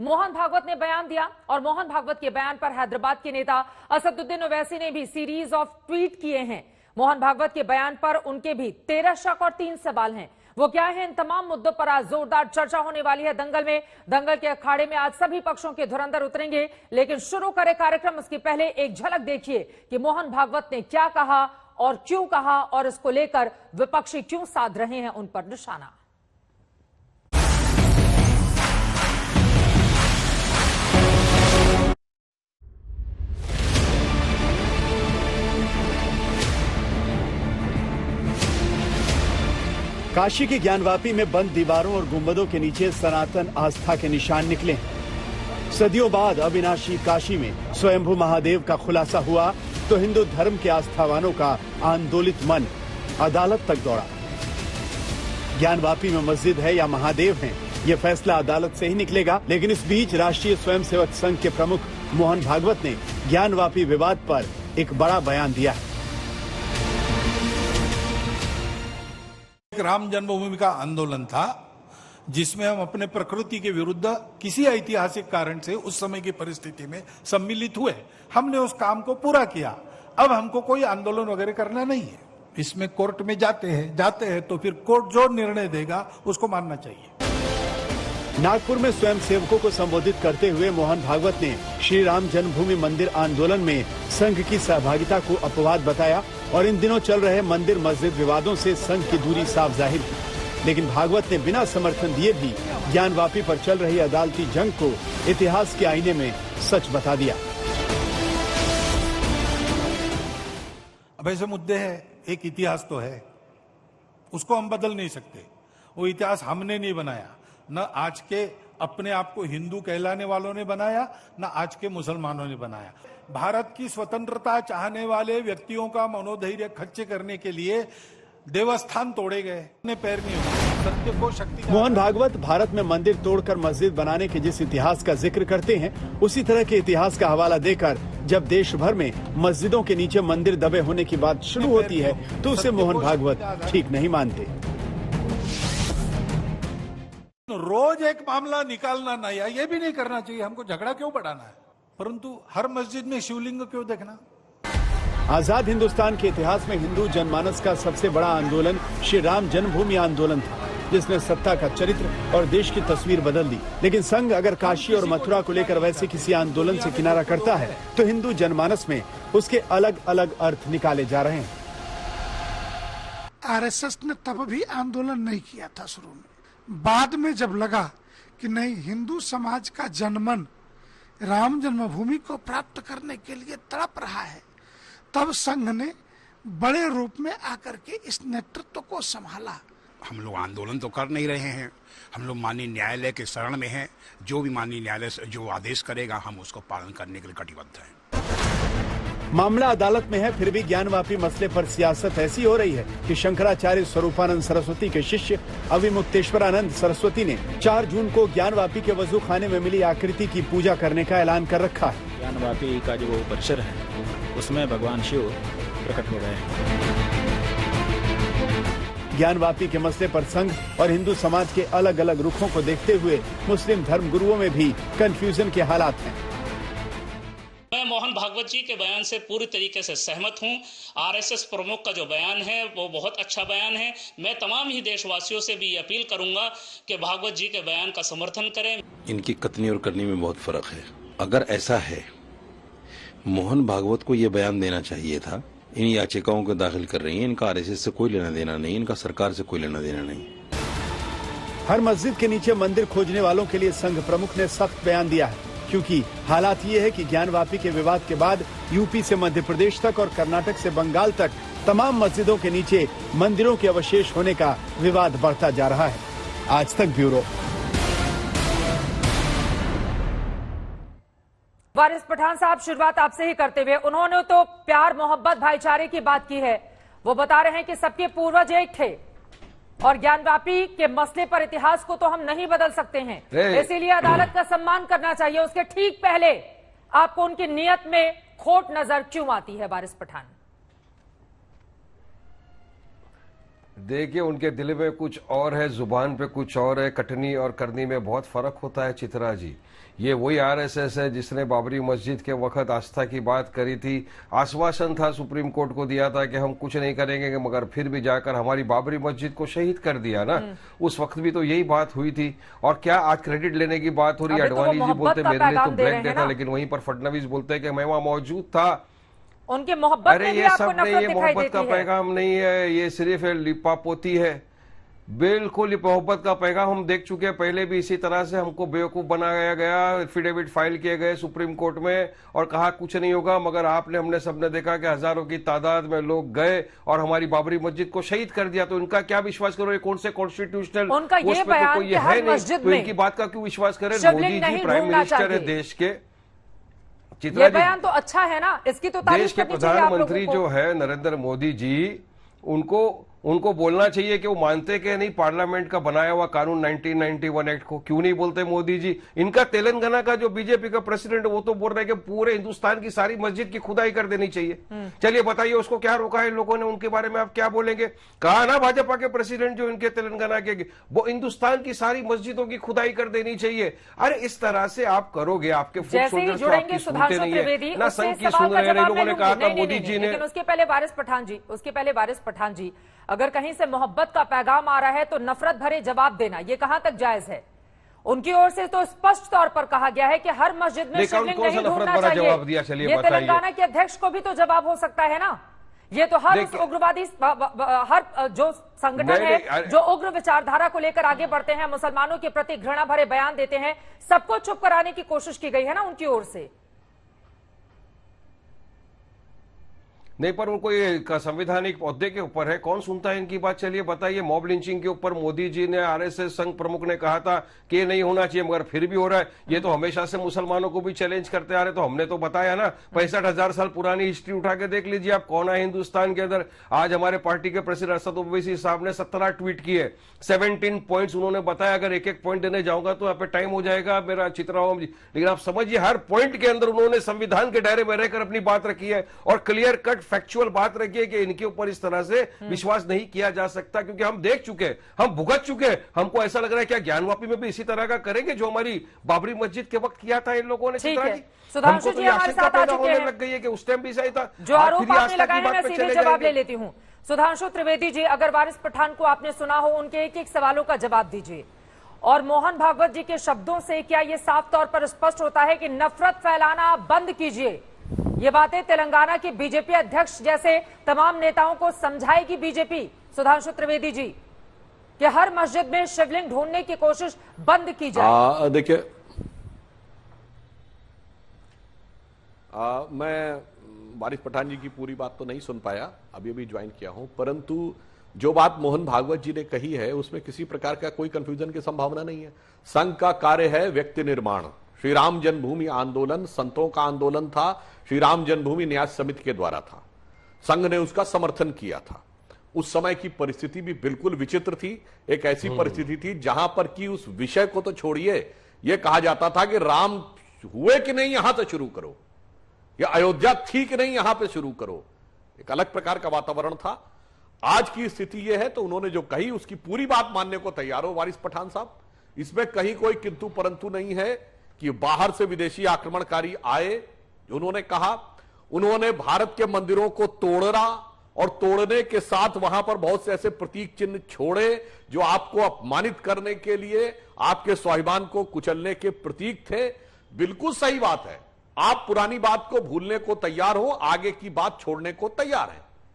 मोहन भागवत ने बयान दिया और मोहन भागवत के बयान पर हैदराबाद के नेता असदुद्दीन ओवैसी ने भी सीरीज ऑफ ट्वीट किए हैं। मोहन भागवत के बयान पर उनके भी 13 शक और 3 सवाल हैं। वो क्या है, इन तमाम मुद्दों पर आज जोरदार चर्चा होने वाली है दंगल में। दंगल के अखाड़े में आज सभी पक्षों के धुरंधर उतरेंगे, लेकिन शुरू करे कार्यक्रम उसके पहले एक झलक देखिए कि मोहन भागवत ने क्या कहा और क्यों कहा और इसको लेकर विपक्षी क्यों साध रहे हैं उन पर निशाना। काशी की ज्ञानवापी में बंद दीवारों और गुंबदों के नीचे सनातन आस्था के निशान निकले। सदियों बाद अविनाशी काशी में स्वयंभू महादेव का खुलासा हुआ तो हिंदू धर्म के आस्थावानों का आंदोलित मन अदालत तक दौड़ा। ज्ञानवापी में मस्जिद है या महादेव हैं, यह फैसला अदालत से ही निकलेगा। लेकिन इस बीच राष्ट्रीय स्वयंसेवक संघ के प्रमुख मोहन भागवत ने ज्ञानवापी विवाद पर एक बड़ा बयान दिया है। राम जन्मभूमि का आंदोलन था जिसमें हम अपने प्रकृति के विरुद्ध किसी ऐतिहासिक कारण से उस समय की परिस्थिति में सम्मिलित हुए। हमने उस काम को पूरा किया। अब हमको कोई आंदोलन वगैरह करना नहीं है। इसमें कोर्ट में जाते हैं तो फिर कोर्ट जो निर्णय देगा उसको मानना चाहिए। नागपुर में स्वयं सेवकों को संबोधित करते हुए मोहन भागवत ने श्री राम जन्मभूमि मंदिर आंदोलन में संघ की सहभागिता को अपवाद बताया और इन दिनों चल रहे मंदिर मस्जिद विवादों से संघ की दूरी साफ जाहिर की। लेकिन भागवत ने बिना समर्थन दिए भी ज्ञानवापी पर चल रही अदालती जंग को इतिहास के आईने में सच बता दिया। अब ऐसे मुद्दे हैं, एक इतिहास तो है, उसको हम बदल नहीं सकते। वो इतिहास हमने नहीं बनाया, न आज के अपने आप को हिंदू कहलाने वालों ने बनाया, न आज के मुसलमानों ने बनाया। भारत की स्वतंत्रता चाहने वाले व्यक्तियों का मनोधैर्य खच्चे करने के लिए देवस्थान तोड़े गए, अपने पैर नहीं हुए। सत्य को शक्ति। मोहन भागवत भारत में मंदिर तोड़कर मस्जिद बनाने के जिस इतिहास का जिक्र करते हैं, उसी तरह के इतिहास का हवाला देकर जब देश भर में मस्जिदों के नीचे मंदिर दबे होने की बात शुरू होती है तो उसे मोहन भागवत ठीक नहीं मानते। रोज एक मामला निकालना नहीं है, ये भी नहीं करना चाहिए। हमको झगड़ा क्यों बढ़ाना है? परंतु हर मस्जिद में शिवलिंग क्यों देखना? आजाद हिंदुस्तान के इतिहास में हिंदू जनमानस का सबसे बड़ा आंदोलन श्री राम जन्मभूमि आंदोलन था, जिसने सत्ता का चरित्र और देश की तस्वीर बदल दी। लेकिन संघ अगर काशी और मथुरा को लेकर वैसे किसी आंदोलन से किनारा करता है तो हिंदू जनमानस में उसके अलग अलग अर्थ निकाले जा रहे हैं। आरएसएस ने तब भी आंदोलन नहीं किया था शुरू में। बाद में जब लगा कि नहीं, हिंदू समाज का जनमन राम जन्मभूमि को प्राप्त करने के लिए तड़प रहा है, तब संघ ने बड़े रूप में आकर के इस नेतृत्व को संभाला। हम लोग आंदोलन तो कर नहीं रहे हैं, हम लोग माननीय न्यायालय के शरण में हैं। जो भी माननीय न्यायालय जो आदेश करेगा हम उसको पालन करने के लिए कटिबद्ध हैं। मामला अदालत में है, फिर भी ज्ञानवापी मसले पर सियासत ऐसी हो रही है कि शंकराचार्य स्वरूपानंद सरस्वती के शिष्य अविमुक्तेश्वरानंद सरस्वती ने 4 जून को ज्ञानवापी के वजू खाने में मिली आकृति की पूजा करने का ऐलान कर रखा है। ज्ञानवापी का जो परिसर है उसमें भगवान शिव प्रकट हो गए हैं। ज्ञानवापी के मसले पर संघ और हिंदू समाज के अलग अलग रुखों को देखते हुए मुस्लिम धर्म गुरुओं में भी कंफ्यूजन के हालात हैं। मैं मोहन भागवत जी के बयान से पूरी तरीके से सहमत हूं। आरएसएस प्रमुख का जो बयान है वो बहुत अच्छा बयान है। मैं तमाम ही देशवासियों से भी अपील करूंगा कि भागवत जी के बयान का समर्थन करें। इनकी कथनी और करनी में बहुत फर्क है। अगर ऐसा है, मोहन भागवत को ये बयान देना चाहिए था। इन याचिकाओं को दाखिल कर रही हैं, इनका आरएसएस से कोई लेना देना नहीं, इनका सरकार से कोई लेना देना नहीं। हर मस्जिद के नीचे मंदिर खोजने वालों के लिए संघ प्रमुख ने सख्त बयान दिया है, क्योंकि हालात ये है कि ज्ञानवापी के विवाद के बाद यूपी से मध्य प्रदेश तक और कर्नाटक से बंगाल तक तमाम मस्जिदों के नीचे मंदिरों के अवशेष होने का विवाद बढ़ता जा रहा है। आज तक ब्यूरो। वारिस पठान साहब, शुरुआत आपसे ही करते हुए, उन्होंने तो प्यार मोहब्बत भाईचारे की बात की है। वो बता रहे हैं कि सबके पूर्वज एक थे और ज्ञानवापी के मसले पर इतिहास को तो हम नहीं बदल सकते हैं, इसीलिए अदालत का सम्मान करना चाहिए। उसके ठीक पहले आपको उनकी नीयत में खोट नजर क्यों आती है वारिस पठान? देखिए, उनके दिल में कुछ और है, जुबान पे कुछ और है, कटनी और करनी में बहुत फर्क होता है चित्रा जी। ये वही आरएसएस है जिसने बाबरी मस्जिद के वक्त आस्था की बात करी थी, आश्वासन था सुप्रीम कोर्ट को दिया था कि हम कुछ नहीं करेंगे, मगर फिर भी जाकर हमारी बाबरी मस्जिद को शहीद कर दिया ना। उस वक्त भी तो यही बात हुई थी। और क्या आज क्रेडिट लेने की बात हो रही है? अडवाणी जी बोलते मेरे लिए तो ब्लैक डे था, लेकिन वहीं पर फडणवीस बोलते हैं कि मैं वहां मौजूद था। उनके मोहब्बत अरे ये सब नहीं, ये मोहब्बत का पैगाम नहीं है, ये सिर्फ लिपापोती है। बिल्कुल मोहब्बत का पैगाम हम देख चुके हैं। पहले भी इसी तरह से हमको बेवकूफ बनाया गया, एफिडेविट फाइल किए गए सुप्रीम कोर्ट में और कहा कुछ नहीं होगा, मगर हमने सबने देखा कि हजारों की तादाद में लोग गए और हमारी बाबरी मस्जिद को शहीद कर दिया। तो इनका क्या विश्वास करो? ये कौन से कॉन्स्टिट्यूशनल उनका ये बयान कोई है नहीं, तो इनकी बात का क्यों विश्वास करें? मोदी जी प्राइम मिनिस्टर है देश के। ये बयान तो अच्छा है ना, इसकी तो देश के प्रधानमंत्री जो है नरेंद्र मोदी जी, उनको बोलना चाहिए कि वो मानते कि नहीं पार्लियामेंट का बनाया हुआ कानून 1991 एक्ट को। क्यों नहीं बोलते मोदी जी? इनका तेलंगाना का जो बीजेपी का प्रेसिडेंट वो तो बोल रहे हैं कि पूरे हिंदुस्तान की सारी मस्जिद की खुदाई कर देनी चाहिए। चलिए बताइए उसको क्या रोका है लोगों ने? उनके बारे में आप क्या बोलेंगे? कहा ना भाजपा के प्रेसिडेंट जो इनके तेलंगाना के, वो हिंदुस्तान की सारी मस्जिदों की खुदाई कर देनी चाहिए। अरे इस तरह से आप करोगे, आपके फुट सोल्जर्स तो आपकी सुनते नहीं है ना, संघ की सुन रहे हैं। लोगों ने कहा था मोदी जी ने। उसके पहले वारिस पठान जी, अगर कहीं से मोहब्बत का पैगाम आ रहा है तो नफरत भरे जवाब देना ये कहां तक जायज है? उनकी ओर से तो स्पष्ट तौर पर कहा गया है कि हर मस्जिद में शिवलिंग नहीं ढूंढना चाहिए। ये तेलंगाना के अध्यक्ष को भी तो जवाब हो सकता है ना। ये तो हर उग्रवादी, हर जो संगठन है जो उग्र विचारधारा को लेकर आगे बढ़ते हैं, मुसलमानों के प्रति घृणा भरे बयान देते हैं, सबको चुप कराने की कोशिश की गई है ना उनकी ओर से। नहीं, पर उनको ये संवैधानिक ओहदे के ऊपर है, कौन सुनता है इनकी बात? चलिए बताइए। मॉब लिंचिंग के ऊपर मोदी जी ने, आरएसएस संघ प्रमुख ने कहा था कि ये नहीं होना चाहिए, मगर फिर भी हो रहा है। ये तो हमेशा से मुसलमानों को भी चैलेंज करते आ रहे, तो हमने तो बताया ना। 65,000 साल पुरानी हिस्ट्री उठा के देख लीजिए आप, कौन है हिंदुस्तान के अंदर। आज हमारे पार्टी के प्रेसिडेंट असद ओवैसी साहब ने 17 ट्वीट किए, 17 पॉइंट्स उन्होंने बताया। अगर एक एक पॉइंट देने जाऊंगा तो यहाँ पे टाइम हो जाएगा मेरा चित्राओं जी, लेकिन आप समझिए हर पॉइंट के अंदर उन्होंने संविधान के दायरे में रहकर अपनी बात रखी है और क्लियर कट फैक्चुअल बात रखी कि इनके ऊपर इस तरह से विश्वास नहीं किया जा सकता, क्योंकि हम देख चुके, हम भुगत चुके। हमको ऐसा लग रहा है क्या ज्ञानवापी में भी इसी तरह का करेंगे जो हमारी बाबरी मस्जिद के वक्त किया था इन लोगों ने? सुधांशु जी हमारे साथ आ चुके हैं। लग गई है कि उस टाइम भी सही था। जो आरोप आपने लगाए हैं मैं सीधे जवाब ले लेती हूँ। सुधांशु त्रिवेदी जी, अगर वारिस पठान को आपने सुना हो, उनके एक एक सवालों का जवाब दीजिए। और मोहन भागवत जी के शब्दों से क्या यह साफ तौर पर स्पष्ट होता है कि नफरत फैलाना बंद कीजिए? ये बातें तेलंगाना के बीजेपी अध्यक्ष जैसे तमाम नेताओं को समझाएगी बीजेपी, सुधांशु त्रिवेदी जी, कि हर मस्जिद में शिवलिंग ढूंढने की कोशिश बंद की जाए? देखिए, मैं वारिस पठान जी की पूरी बात तो नहीं सुन पाया, अभी ज्वाइन किया हूं, परंतु जो बात मोहन भागवत जी ने कही है उसमें किसी प्रकार का कोई कंफ्यूजन की संभावना नहीं है। संघ का कार्य है व्यक्ति निर्माण। श्री राम जन्मभूमि आंदोलन संतों का आंदोलन था, श्री राम जन्मभूमि न्यास समिति के द्वारा था, संघ ने उसका समर्थन किया था। उस समय की परिस्थिति भी बिल्कुल विचित्र थी। एक ऐसी परिस्थिति थी जहां पर कि उस विषय को तो छोड़िए, यह कहा जाता था कि राम हुए कि नहीं यहां से शुरू करो, या अयोध्या थी कि नहीं यहां पे शुरू करो। एक अलग प्रकार का वातावरण था। आज की स्थिति यह है तो उन्होंने जो कही उसकी पूरी बात मानने को तैयार हो वारिस पठान साहब। इसमें कहीं कोई किंतु परंतु नहीं है कि बाहर से विदेशी आक्रमणकारी आए। उन्होंने कहा उन्होंने भारत के मंदिरों को तोड़ा और तोड़ने के साथ वहां पर बहुत से ऐसे प्रतीक चिन्ह छोड़े जो आपको अपमानित करने के लिए, आपके स्वाभिमान को कुचलने के प्रतीक थे। बिल्कुल सही बात है, आप पुरानी बात को भूलने को तैयार हो, आगे की बात छोड़ने को तैयार हैं।